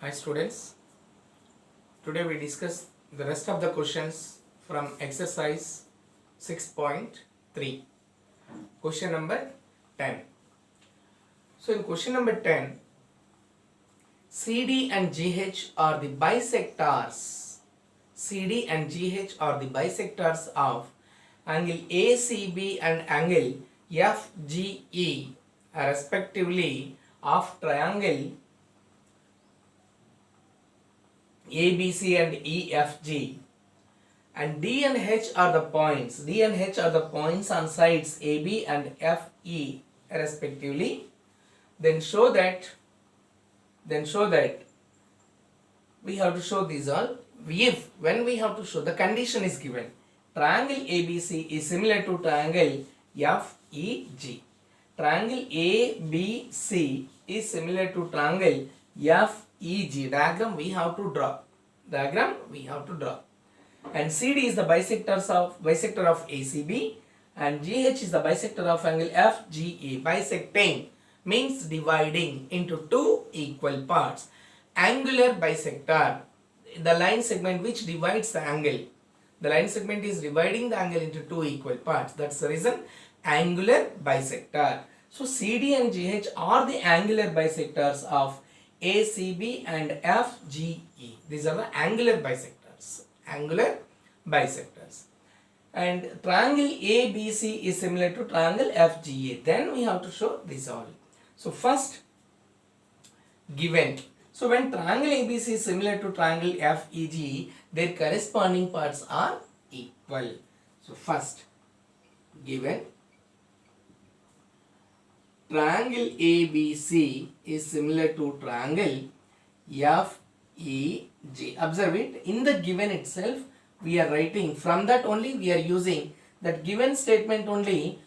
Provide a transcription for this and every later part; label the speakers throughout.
Speaker 1: Hi students, today we discuss the rest of the questions from exercise 6.3. Question number 10. So in question number 10, CD and GH are the bisectors. CD and GH are the bisectors of angle ACB and angle FGE respectively of triangle ABC and EFG, and D and H are the points. D and H are the points on sides AB and FE respectively. Then show that we have to show these all. If when we have to show, the condition is given. Triangle ABC is similar to triangle FEG. Triangle ABC is similar to triangle FEG. Diagram we have to draw. And CD is the bisector of ACB, and GH is the bisector of angle FGE. Bisecting means dividing into two equal parts. Angular bisector, the line segment which divides the angle. The line segment is dividing the angle into two equal parts. That's the reason angular bisector. So CD and GH are the angular bisectors of ACB and FGE. These are the angular bisectors. And triangle ABC is similar to triangle FGA. Then we have to show this all. So first, given. So when triangle ABC is similar to triangle FEG, their corresponding parts are equal. So first, given triangle ABC is similar to triangle FEG. Observe it. In the given itself, we are writing. From that only we are using that given statement only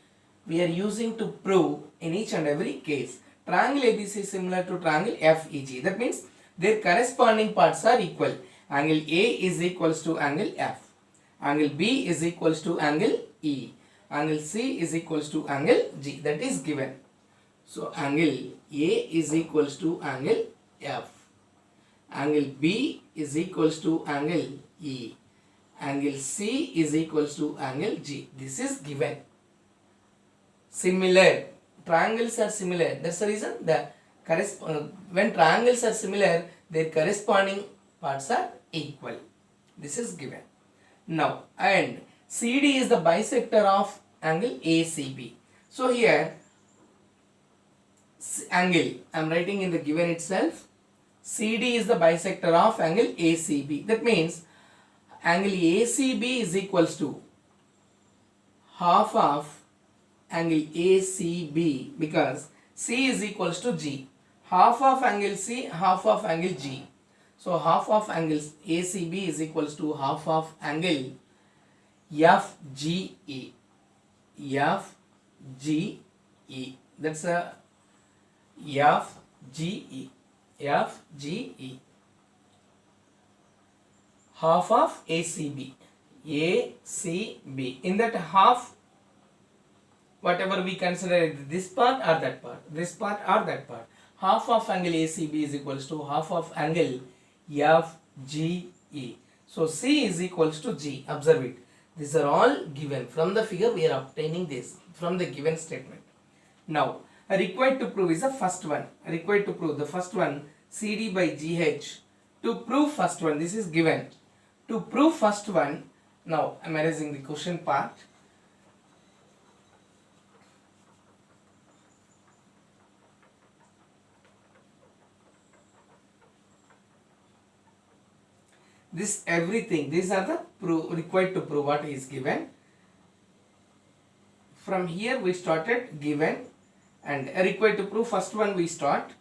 Speaker 1: we are using to prove in each and every case. Triangle ABC is similar to triangle FEG. That means their corresponding parts are equal. Angle A is equals to angle F. Angle B is equals to angle E. Angle C is equals to angle G. That is given. So angle A is equals to angle F. Angle B is equals to angle E. Angle C is equals to angle G. This is given. Similar. Triangles are similar. That's the reason when triangles are similar, their corresponding parts are equal. This is given. Now, and CD is the bisector of angle ACB. So here, angle, I am writing in the given itself, CD is the bisector of angle ACB. That means angle ACB is equals to half of angle ACB, because C is equals to G. Half of angle C, half of angle G. So half of angle ACB is equals to half of angle FGE. FGE. That's a FGE. FGE. Half of ACB. ACB. In that half, whatever we consider this part or that part, this part or that part, half of angle ACB is equals to half of angle FGE. So C is equals to G. Observe it. These are all given. From the figure we are obtaining this from the given statement. Now, required to prove is the first one. Required to prove the first one, CD by GH. To prove first one, this is given. To prove first one, now I am erasing the question part. This everything, these are the required to prove what is given. From here we started given, and required to prove first one we start.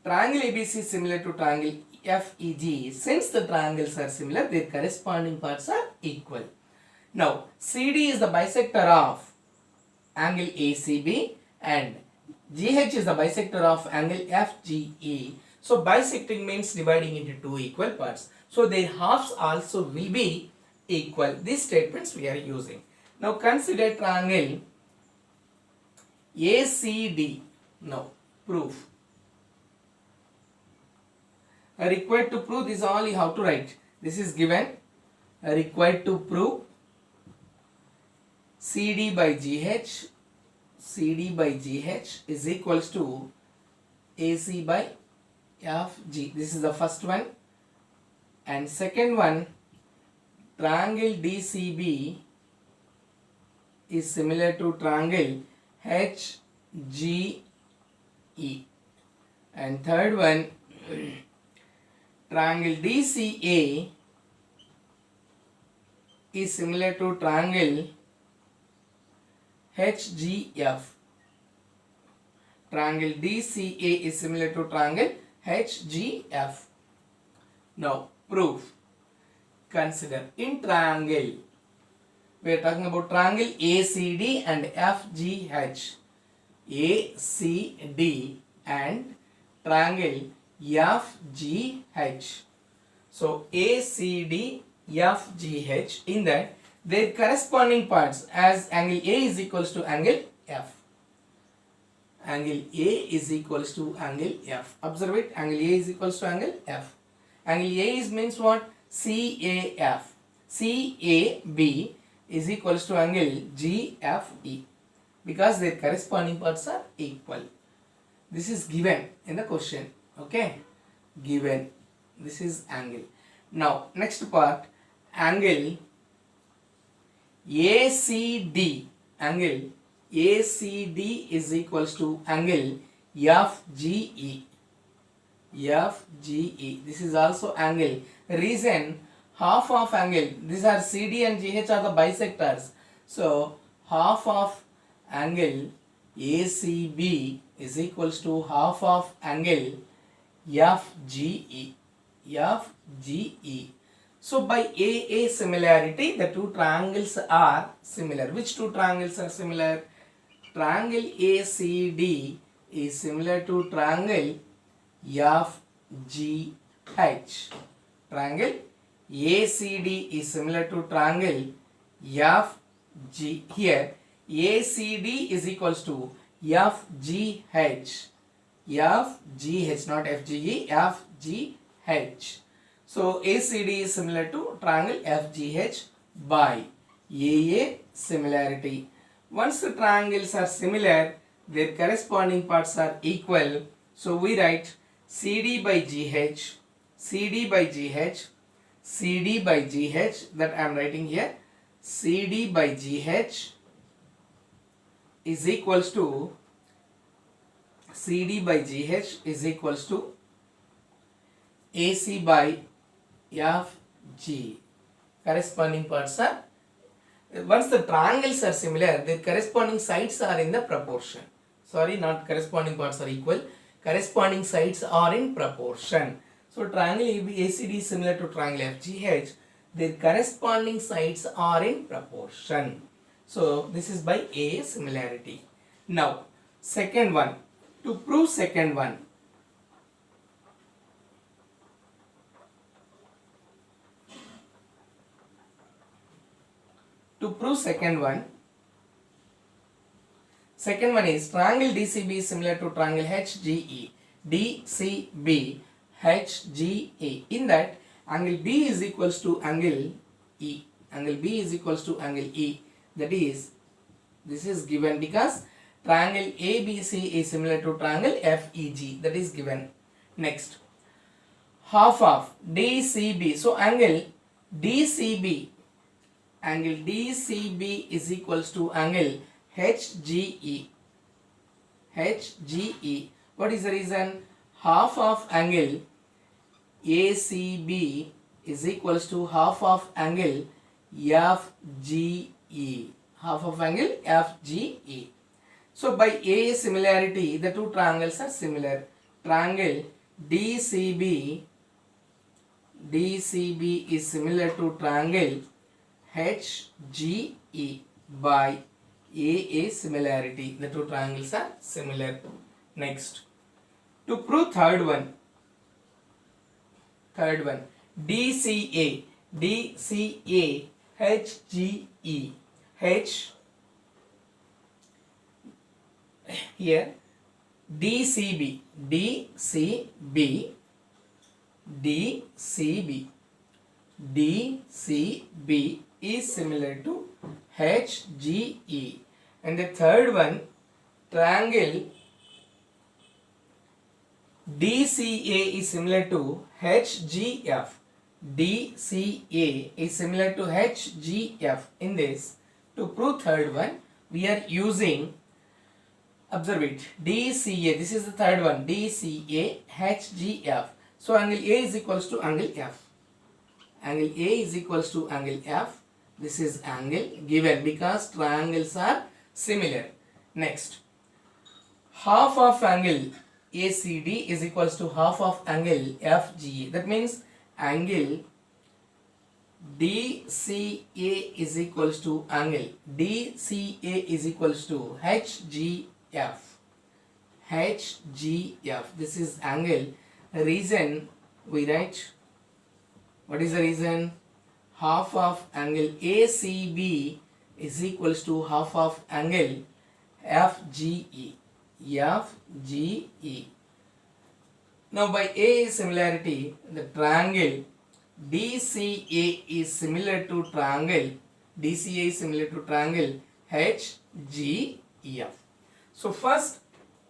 Speaker 1: Triangle ABC is similar to triangle FEG. Since the triangles are similar, their corresponding parts are equal. Now CD is the bisector of angle ACB and GH is the bisector of angle FGE. So bisecting means dividing into two equal parts. So their halves also will be equal. These statements we are using. Now consider triangle ACD. Now proof. Required to prove, this all you have to write. This is given. Required to prove CD by GH, CD by GH is equals to AC by FG. This is the first one. And second one, triangle DCB is similar to triangle HGE. And third one, triangle DCA is similar to triangle HGF. Triangle DCA is similar to triangle HGF. Now proof. Consider in triangle. We are talking about triangle ACD and FGH. ACD and triangle FGH. So ACD FGH, in that their corresponding parts, as angle A is equals to angle F. Angle A is equals to angle F. Observe it. Angle A is equals to angle F. Angle A is means what? CAF. CAB is equals to angle GFE, because their corresponding parts are equal. This is given in the question. Okay, given. This is angle. Now next part, angle ACD. Angle ACD is equals to angle FGE. FGE. This is also angle. Reason, half of angle. These are CD and GH are the bisectors. So half of angle ACB is equals to half of angle FGE. FGE. So by AA similarity, the two triangles are similar. Which two triangles are similar? Triangle ACD is similar to triangle FGH. Triangle ACD is similar to triangle FG. Here ACD is equals to FGH. FGH, not FGE, FGH. So ACD is similar to triangle FGH by AA similarity. Once the triangles are similar, their corresponding parts are equal. So we write CD by GH, CD by GH, CD by GH, that I am writing here. CD by GH is equals to CD by GH is equals to AC by FG. Corresponding parts are, once the triangles are similar, the corresponding sides are in the proportion. Sorry, not corresponding parts are equal. Corresponding sides are in proportion. So triangle ACD is similar to triangle FGH. Their corresponding sides are in proportion. So this is by A similarity. Now second one. To prove second one, second one is triangle DCB is similar to triangle HGE. DCB HGE. In that, angle B is equals to angle E. Angle B is equals to angle E. That is, this is given because triangle ABC is similar to triangle FEG. That is given. Next, half of DCB. So angle DCB is equals to angle HGE. HGE. What is the reason? Half of angle ACB is equals to half of angle FGE. Half of angle FGE. So by A similarity, the two triangles are similar. Triangle DCB is similar to triangle HGE by AA similarity. The two triangles are similar. Next, to prove third one, DCA HGE. Here DCB DCB. DCB is similar to HGE. And the third one, triangle DCA is similar to HGF. DCA is similar to HGF. In this, to prove third one, we are using, observe it, DCA, this is the third one, DCA, HGF. So angle A is equals to angle F. Angle A is equals to angle F. This is angle given because triangles are similar. Next, half of angle ACD is equals to half of angle FGA. That means angle DCA is equals to angle DCA is equals to HGF. HGF. This is angle. Reason we write. What is the reason? Half of angle ACB is equals to half of angle FGE. FGE. Now by A similarity, the triangle DCA is similar to triangle HGF. So first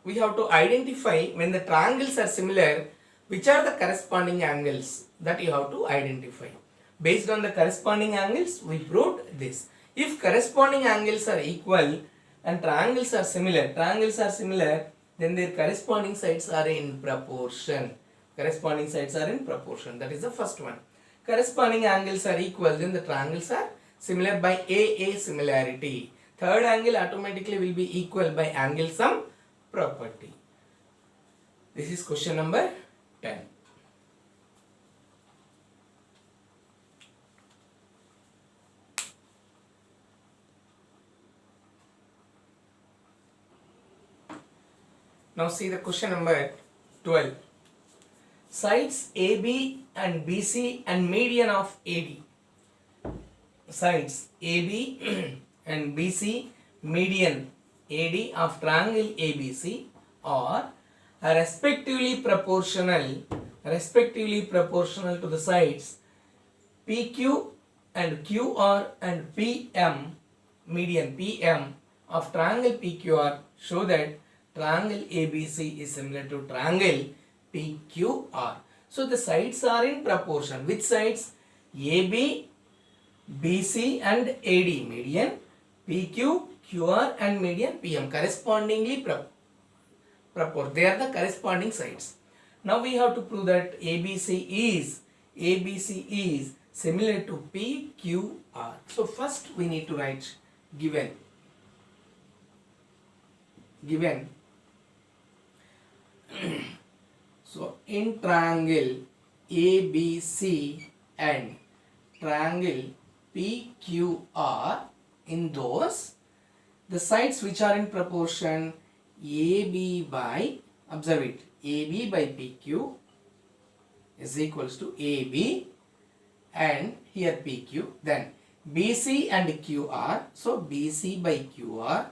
Speaker 1: we have to identify when the triangles are similar, which are the corresponding angles that you have to identify. Based on the corresponding angles, we proved this. If corresponding angles are equal and triangles are similar, then their corresponding sides are in proportion. Corresponding sides are in proportion. That is the first one. Corresponding angles are equal, then the triangles are similar by AA similarity. Third angle automatically will be equal by angle sum property. This is question number 10. Now see the question number 12. Sides AB and BC and median of AD. Sides AB and BC, median AD of triangle ABC are respectively proportional to the sides PQ and QR and PM, median PM of triangle PQR show that triangle ABC is similar to triangle PQR. So the sides are in proportion. Which sides? AB, BC and AD, median, PQ, QR and median PM correspondingly proport. They are the corresponding sides. Now we have to prove that ABC is similar to PQR. So first we need to write given. So in triangle ABC and triangle PQR, in those the sides which are in proportion AB by, observe it, AB by PQ is equals to AB and here PQ, then BC and QR, so BC by QR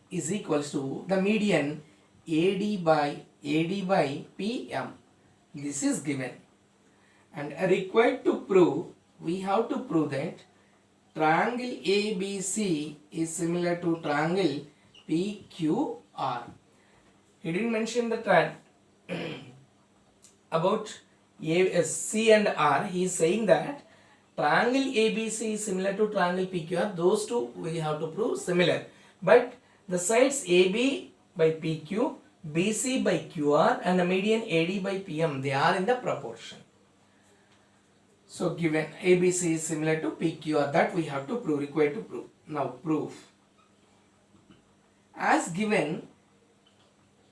Speaker 1: is equals to the median AD by PM. This is given, and required to prove, we have to prove that triangle ABC is similar to triangle PQR. He didn't mention the about C and R. He is saying that triangle ABC is similar to triangle PQR. Those two we have to prove similar, but the sides AB by PQ, BC by QR and the median AD by PM, they are in the proportion. So given ABC is similar to PQR, that we have to prove, required to prove. Now proof. As given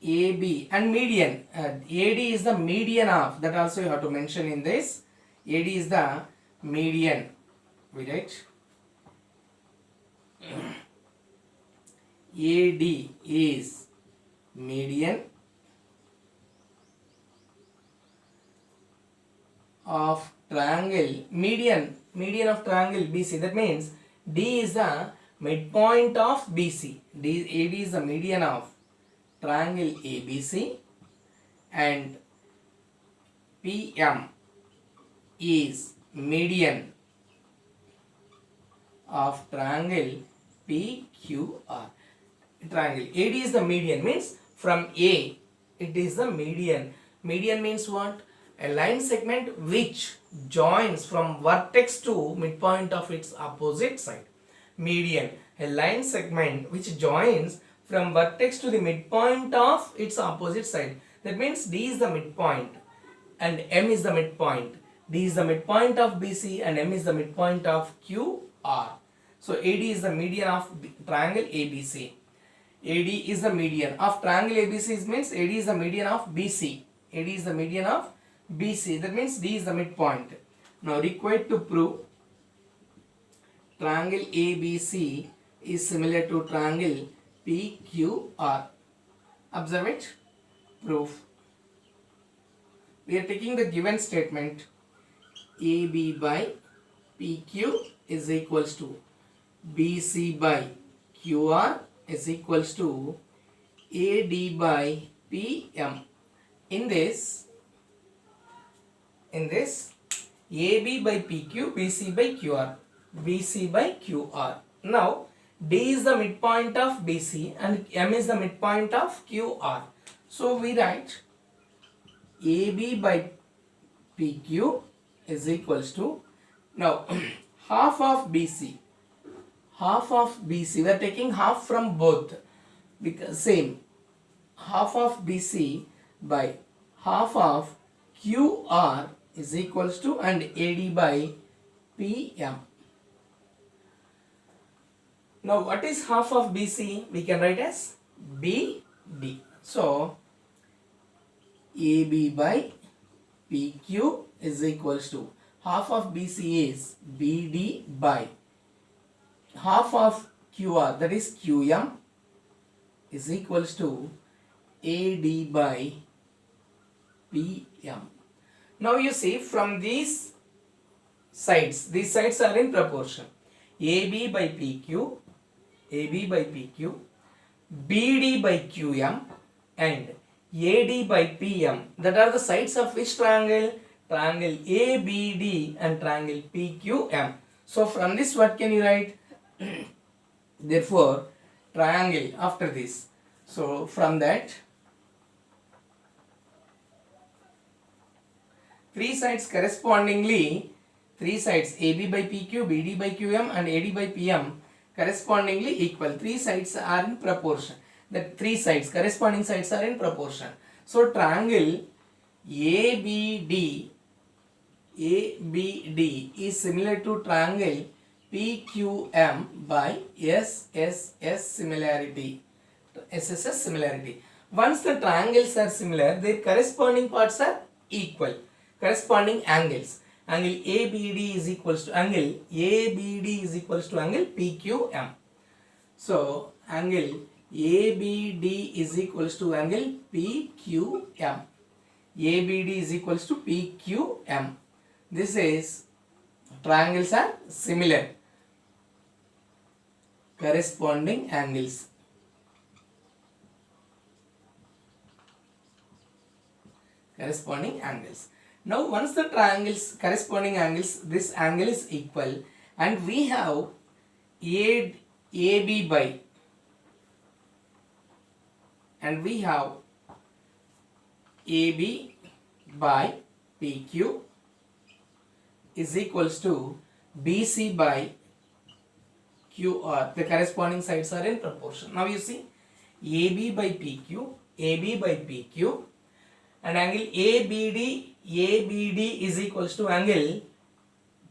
Speaker 1: AB and median, AD is the median of, that also you have to mention in this, AD is the median, we write AD is median of triangle, median of triangle BC. That means D is the midpoint of BC. AD is the median of triangle ABC and P PM is median of triangle PQR. Triangle AD is the median, means from A it is the median. Median means what? A line segment which joins from vertex to midpoint of its opposite side. Median, a line segment which joins from vertex to the midpoint of its opposite side. That means D is the midpoint and M is the midpoint. D is the midpoint of BC and M is the midpoint of QR. So AD is the median of triangle ABC. AD is the median of triangle ABC means AD is the median of BC. AD is the median of BC. That means D is the midpoint. Now required to prove triangle ABC is similar to triangle PQR. Observe it. Proof. We are taking the given statement AB by PQ is equals to BC by QR is equals to AD by PM. In this AB by PQ, BC by QR, BC by QR. Now D is the midpoint of BC and M is the midpoint of QR. So we write AB by PQ is equals to, now half of BC, we are taking half from both because same, half of BC by half of QR is equals to, and AD by PM. Now what is half of BC? We can write as BD. So AB by PQ is equals to, half of BC is BD by half of QR, that is QM, is equals to AD by PM. Now you see from these sides are in proportion. AB by PQ, BD by QM and AD by PM. That are the sides of which triangle? Triangle ABD and triangle PQM. So from this what can you write? Therefore triangle after this. So from that three sides correspondingly, three sides AB by PQ, BD by QM and AD by PM correspondingly equal. Three sides are in proportion. The three sides, corresponding sides are in proportion. So triangle ABD is similar to triangle PQM by SSS similarity. SSS similarity. Once the triangles are similar, their corresponding parts are equal. Corresponding angles. Angle ABD is equals to angle PQM. So angle ABD is equals to angle PQM. ABD is equals to PQM. This is triangles are similar. Corresponding angles. Corresponding angles. Now once the triangles, corresponding angles, this angle is equal and we have AB by and we have AB by PQ is equals to BC by QR. The corresponding sides are in proportion. Now you see AB by PQ and angle ABD is equals to angle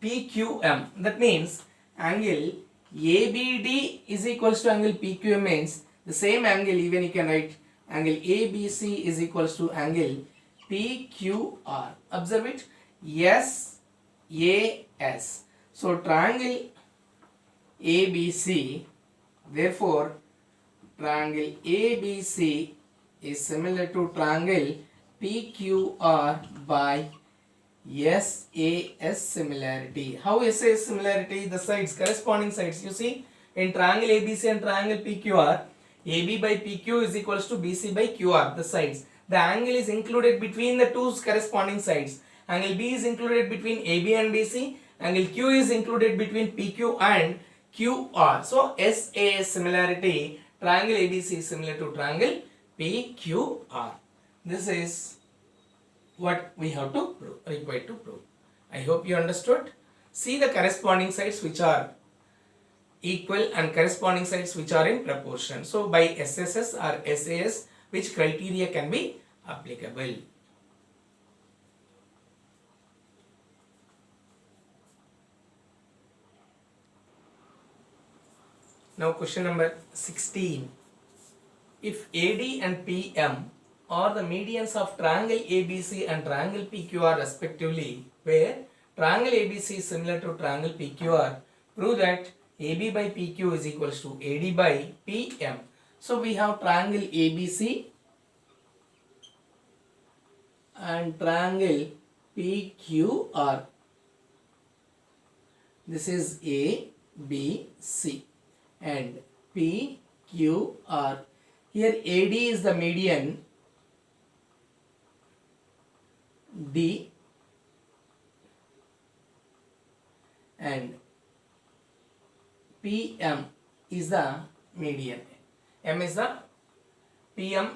Speaker 1: PQM. That means angle ABD is equals to angle PQM means the same angle, even you can write angle ABC is equals to angle PQR. Observe it. SAS. So triangle ABC, therefore triangle ABC is similar to triangle PQR by SAS similarity. How SAS similarity? The sides, corresponding sides. You see, in triangle ABC and triangle PQR, AB by PQ is equals to BC by QR, the sides. The angle is included between the two corresponding sides. Angle B is included between AB and BC. Angle Q is included between PQ and QR. So SAS similarity, triangle ABC is similar to triangle PQR. This is what we have to prove, required to prove. I hope you understood. See the corresponding sides which are equal and corresponding sides which are in proportion. So by SSS or SAS, which criteria can be applicable? Now question number 16. If AD and PM are the medians of triangle ABC and triangle PQR respectively, where triangle ABC is similar to triangle PQR, prove that AB by PQ is equals to AD by PM. So we have triangle ABC and triangle PQR. This is ABC and PQR. Here AD is the median, D, and PM is the median. PM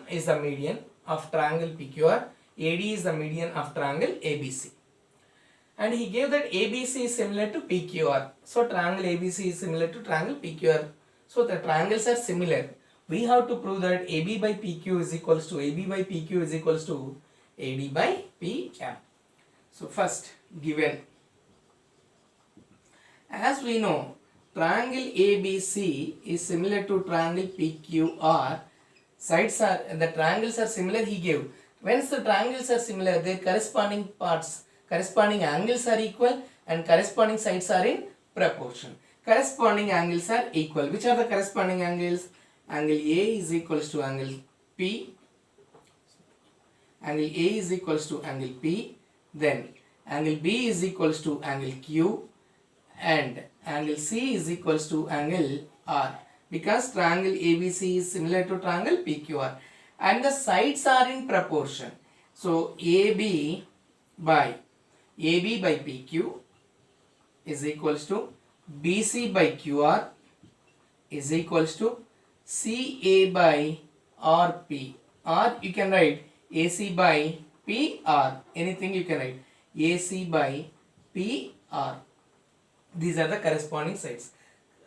Speaker 1: is the median of triangle PQR. AD is the median of triangle ABC. And he gave that ABC is similar to PQR. So triangle ABC is similar to triangle PQR. So the triangles are similar. We have to prove that AB by PQ is equals to AD by PM. So first, given, as we know, triangle ABC is similar to triangle PQR. The triangles are similar, he gave. Once the triangles are similar, their corresponding angles are equal and corresponding sides are in proportion. Corresponding angles are equal. Which are the corresponding angles? Angle A is equals to angle P. Angle A is equals to angle P. Then angle B is equals to angle Q. And angle C is equals to angle R. Because triangle ABC is similar to triangle PQR. And the sides are in proportion. So AB by PQ is equals to BC by QR is equals to CA by RP. Or you can write AC by PR. Anything you can write. AC by PR. These are the corresponding sides.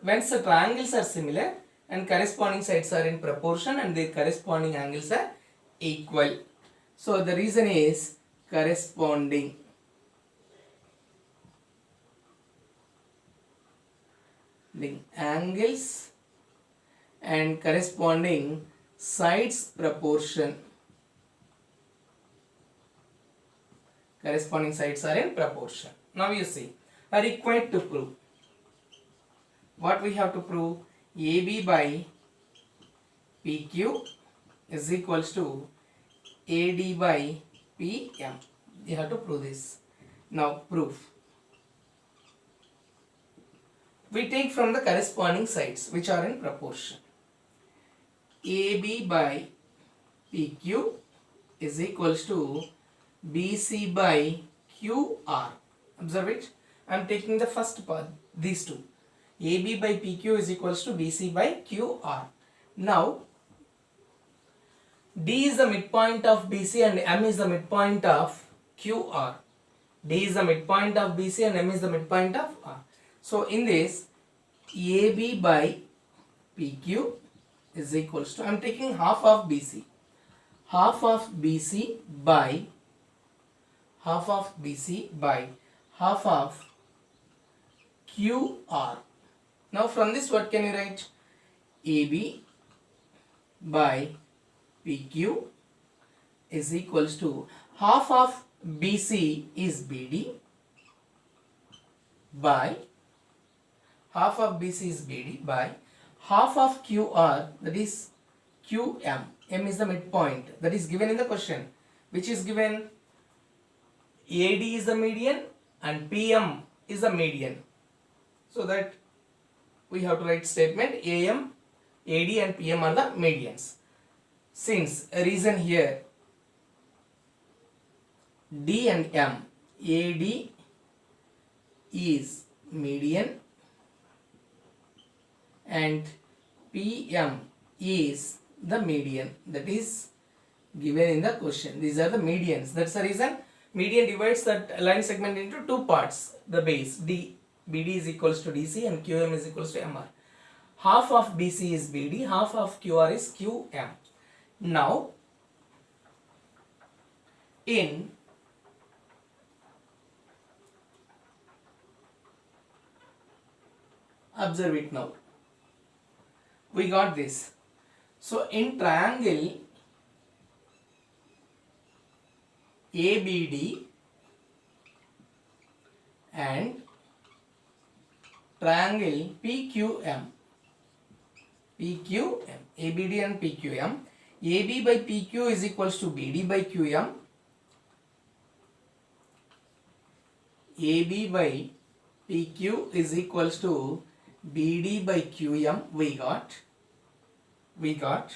Speaker 1: Once the triangles are similar and corresponding sides are in proportion and their corresponding angles are equal. So the reason is corresponding. The angles and corresponding sides proportion. Corresponding sides are in proportion. Now you see, are required to prove. What we have to prove? AB by PQ is equals to AD by PM. You have to prove this. Now proof. We take from the corresponding sides which are in proportion. AB by PQ is equals to BC by QR. Observe it. I am taking the first part, these two. AB by PQ is equals to BC by QR. Now, D is the midpoint of BC and M is the midpoint of QR. D is the midpoint of BC and M is the midpoint of R. So, in this, AB by PQ is equals to, I am taking half of BC. Half of BC by half of QR. Now from this what can you write? AB by PQ is equals to half of BC is BD by half of half of QR, that is QM. M is the midpoint that is given in the question, which is given AD is the median and PM is the median. So that we have to write statement AM, AD and PM are the medians. Since a reason here D and M AD is median and PM is the median, that is given in the question. These are the medians. That's the reason median divides that line segment into two parts. The base BD is equals to DC and QM is equals to MR. Half of BC is BD, half of QR is QM. Now observe it now. We got this. So in triangle ABD and triangle PQM, ABD and PQM, AB by PQ is equals to BD by QM, AB by PQ is equals to BD by QM. We got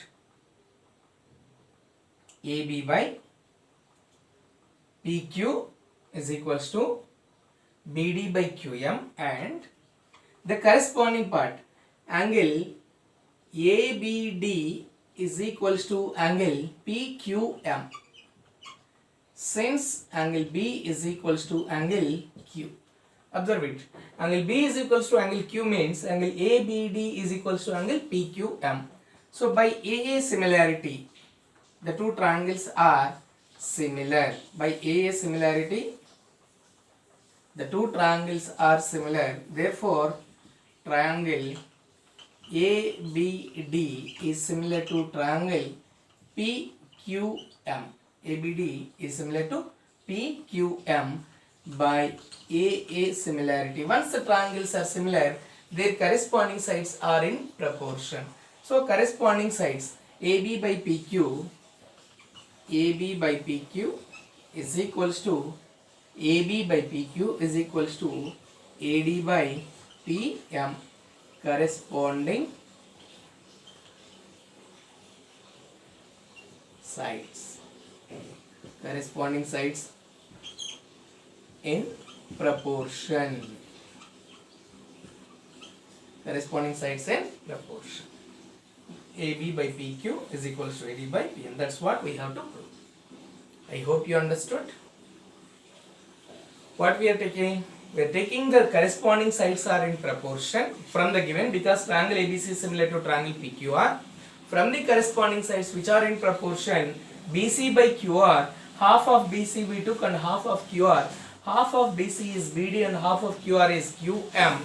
Speaker 1: AB by PQ is equals to BD by QM, and the corresponding part angle ABD is equals to angle PQM, since angle B is equals to angle Q. Observe it. Angle B is equals to angle Q means angle ABD is equals to angle PQM. So by AA similarity, the two triangles are similar. By AA similarity, the two triangles are similar. Therefore, triangle ABD is similar to triangle PQM. ABD is similar to PQM by AA similarity. Once the triangles are similar, their corresponding sides are in proportion. So corresponding sides AB by PQ is equals to AB by PQ is equals to AD by PM. Corresponding sides in proportion. Corresponding sides in proportion. AB by PQ is equals to AD by PM. That's what we have to prove. I hope you understood. What we are taking? We are taking the corresponding sides are in proportion from the given, because triangle ABC is similar to triangle PQR. From the corresponding sides which are in proportion, BC by QR, half of BC we took and half of QR. Half of BC is BD and half of QR is QM.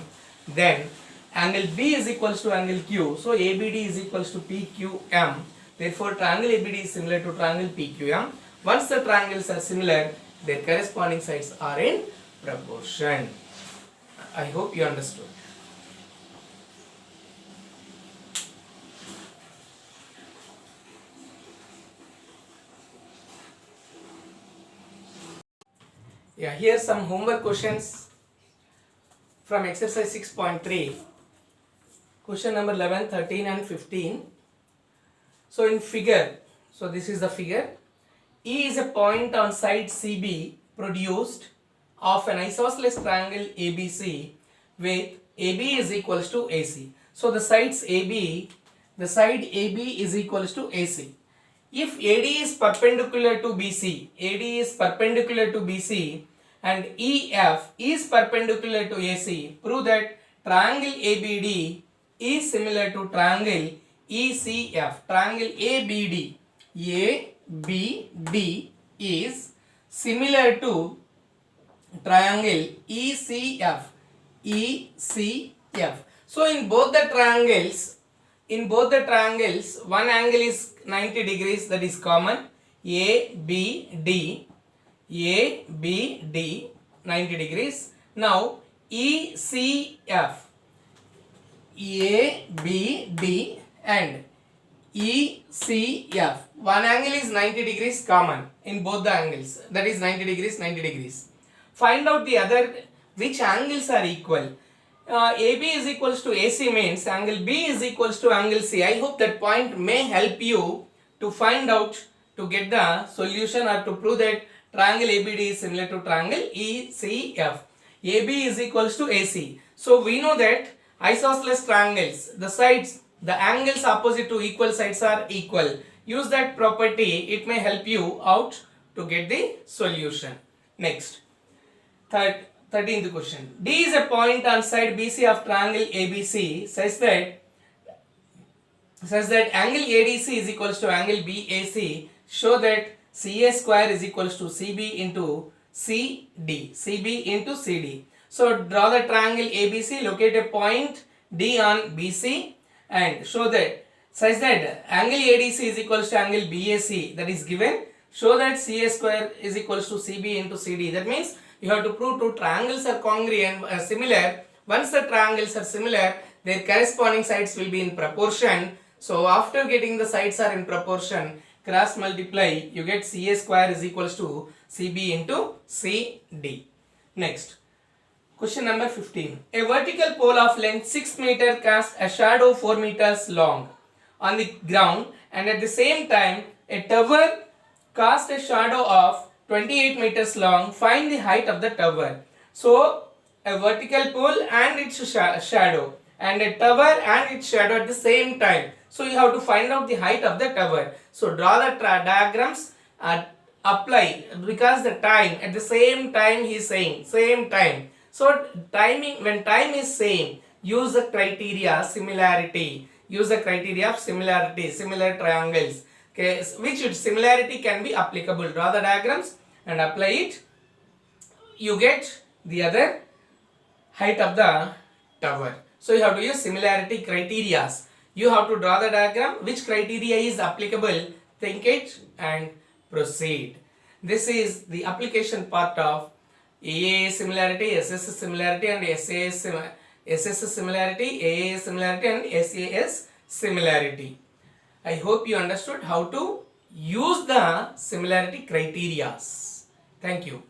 Speaker 1: Then angle B is equals to angle Q. So ABD is equals to PQM. Therefore triangle ABD is similar to triangle PQM. Once the triangles are similar, their corresponding sides are in proportion. I hope you understood. Yeah, here some homework questions from exercise 6.3. Question number 11, 13 and 15. So in figure, so this is the figure. E is a point on side CB produced of an isosceles triangle ABC with AB is equals to AC. So the side AB is equals to AC. If AD is perpendicular to BC, and EF is perpendicular to AC, prove that triangle ABD is similar to triangle ECF. Triangle ABD is similar to triangle ECF. So in both the triangles, one angle is 90 degrees, that is common. ABD 90 degrees. Now ECF, ABD and ECF, one angle is 90 degrees common in both the angles, that is 90 degrees. Find out the other, which angles are equal. AB is equals to AC means angle B is equals to angle C. I hope that point may help you to find out, to get the solution or to prove that triangle ABD is similar to triangle ECF. AB is equals to AC. So we know that isosceles triangles, the sides, the angles opposite to equal sides are equal. Use that property, it may help you out to get the solution. Next, 13th question. D is a point on side BC of triangle ABC such that angle ADC is equals to angle BAC. Show that CA square is equals to CB into CD. CB into CD. So draw the triangle ABC, locate a point D on BC and show that such that angle ADC is equals to angle BAC, that is given. Show that CA square is equals to CB into CD. That means you have to prove two triangles are congruent, similar. Once the triangles are similar, their corresponding sides will be in proportion. So after getting the sides are in proportion, cross multiply, you get CA square is equals to CB into CD. Next, question number 15. A vertical pole of length 6 meter casts a shadow 4 meters long on the ground, and at the same time a tower casts a shadow of 28 meters long. Find the height of the tower. So a vertical pole and its shadow, and a tower and its shadow at the same time. So you have to find out the height of the tower. So draw the diagrams and apply, because the time at the same time he is saying same time. So timing, when time is same, use the criteria similarity. Use the criteria of similarity, similar triangles. Okay, which similarity can be applicable. Draw the diagrams and apply it. You get the other height of the tower. So you have to use similarity criteria. You have to draw the diagram, which criteria is applicable, think it and proceed. This is the application part of AA similarity, SS similarity and SAS similarity, AA similarity and SAS similarity. I hope you understood how to use the similarity criteria. Thank you.